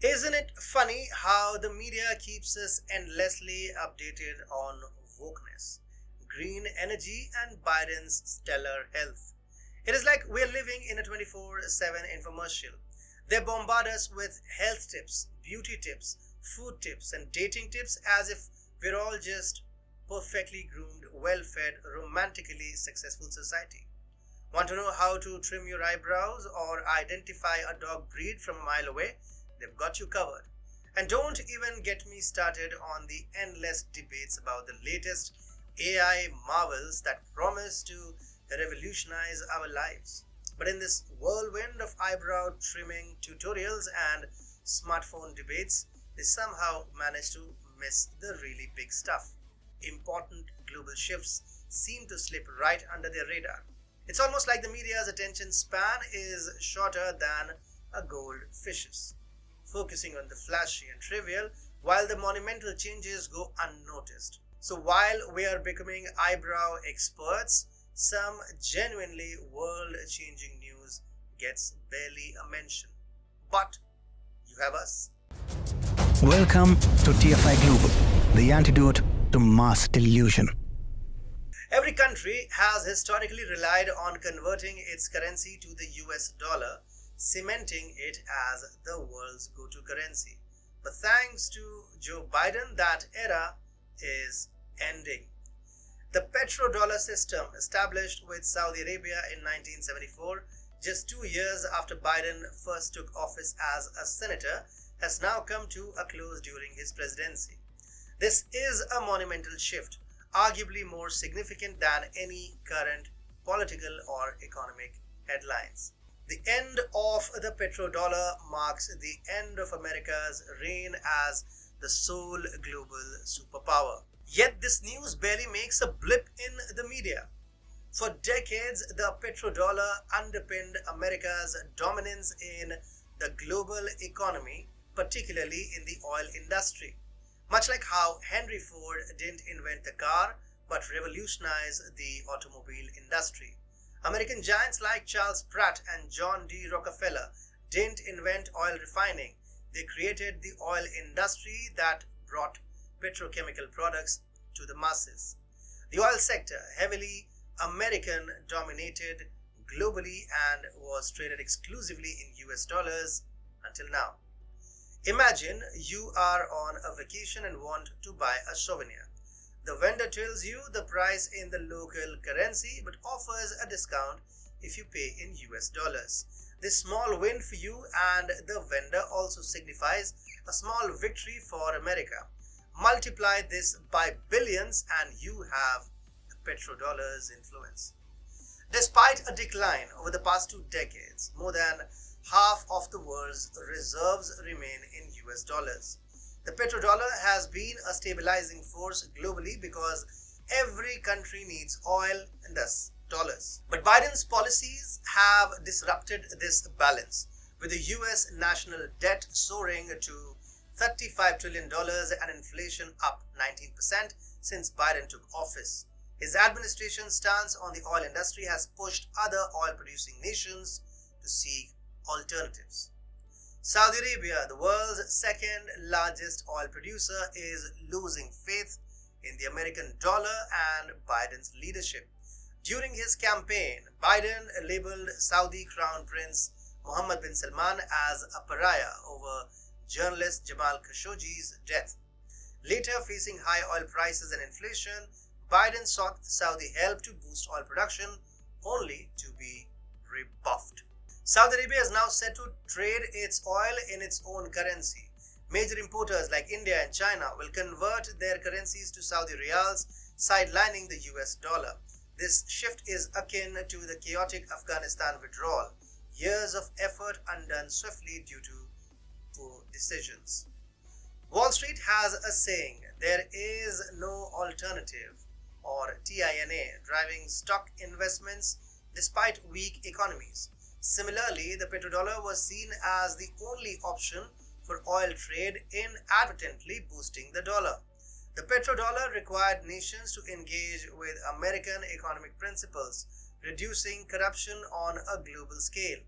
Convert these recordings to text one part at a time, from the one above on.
Isn't it funny how the media keeps us endlessly updated on wokeness, green energy, and Biden's stellar health? It is like we're living in a 24/7 infomercial. They bombard us with health tips, beauty tips, food tips, and dating tips as if we're all just perfectly groomed, well fed, romantically successful society. Want to know how to trim your eyebrows or identify a dog breed from a mile away? They've got you covered. And don't even get me started on the endless debates about the latest AI marvels that promise to revolutionize our lives. But in this whirlwind of eyebrow trimming tutorials and smartphone debates, they somehow manage to miss the really big stuff. Important global shifts seem to slip right under their radar. It's almost like the media's attention span is shorter than a goldfish's, focusing on the flashy and trivial while the monumental changes go unnoticed. So while we are becoming eyebrow experts, some genuinely world-changing news gets barely a mention. But you have us. Welcome to TFI Global, the antidote to mass delusion. Every country has historically relied on converting its currency to the US dollar, cementing it as the world's go-to currency. But thanks to Joe Biden, that era is ending. The petrodollar system, established with Saudi Arabia in 1974, just 2 years after Biden first took office as a senator, has now come to a close during his presidency. This is a monumental shift, arguably more significant than any current political or economic headlines. The end of the petrodollar marks the end of America's reign as the sole global superpower. Yet this news barely makes a blip in the media. For decades, the petrodollar underpinned America's dominance in the global economy, particularly in the oil industry. Much like how Henry Ford didn't invent the car but revolutionized the automobile industry. American giants like Charles Pratt and John D. Rockefeller didn't invent oil refining. They created the oil industry that brought petrochemical products to the masses. The oil sector, heavily American dominated globally and was traded exclusively in US dollars until now. Imagine you are on a vacation and want to buy a souvenir. The vendor tells you the price in the local currency but offers a discount if you pay in US dollars. This small win for you and the vendor also signifies a small victory for America. Multiply this by billions and you have the petrodollar's influence. Despite a decline over the past 2 decades, more than half of the world's reserves remain in US dollars. The petrodollar has been a stabilizing force globally because every country needs oil and thus dollars. But Biden's policies have disrupted this balance, with the US national debt soaring to $35 trillion and inflation up 19% since Biden took office. His administration's stance on the oil industry has pushed other oil-producing nations to seek alternatives. Saudi Arabia, the world's second largest oil producer, is losing faith in the American dollar and Biden's leadership. During his campaign, Biden labeled Saudi Crown Prince Mohammed bin Salman as a pariah over journalist Jamal Khashoggi's death. Later, facing high oil prices and inflation, Biden sought Saudi help to boost oil production, only to be rebuffed. Saudi Arabia is now set to trade its oil in its own currency. Major importers like India and China will convert their currencies to Saudi riyals, sidelining the US dollar. This shift is akin to the chaotic Afghanistan withdrawal, years of effort undone swiftly due to poor decisions. Wall Street has a saying, there is no alternative, or TINA, driving stock investments despite weak economies. Similarly, the petrodollar was seen as the only option for oil trade, inadvertently boosting the dollar. The petrodollar required nations to engage with American economic principles, reducing corruption on a global scale.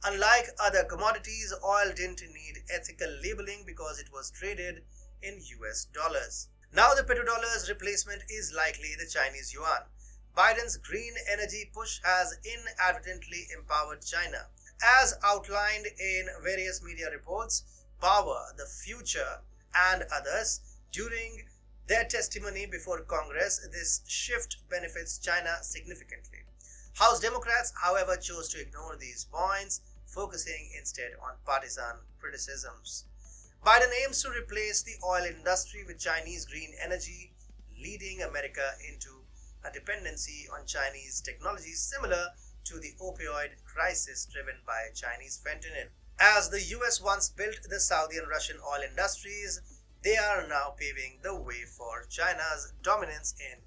Unlike other commodities, oil didn't need ethical labeling because it was traded in US dollars. Now the petrodollar's replacement is likely the Chinese yuan. Biden's green energy push has inadvertently empowered China. As outlined in various media reports, Power, The Future, and others, during their testimony before Congress, this shift benefits China significantly. House Democrats, however, chose to ignore these points, focusing instead on partisan criticisms. Biden aims to replace the oil industry with Chinese green energy, leading America into a dependency on Chinese technologies similar to the opioid crisis driven by Chinese fentanyl. As the US once built the Saudi and Russian oil industries, they are now paving the way for China's dominance in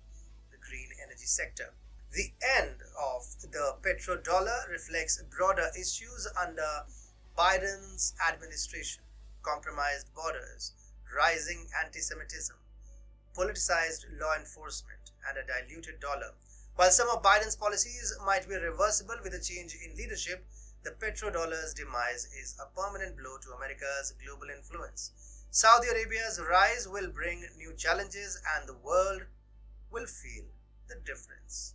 the green energy sector. The end of the petrodollar reflects broader issues under Biden's administration: compromised borders, rising anti-Semitism, politicized law enforcement, and a diluted dollar. While some of Biden's policies might be reversible with a change in leadership, the petrodollar's demise is a permanent blow to America's global influence. Saudi Arabia's rise will bring new challenges, and the world will feel the difference.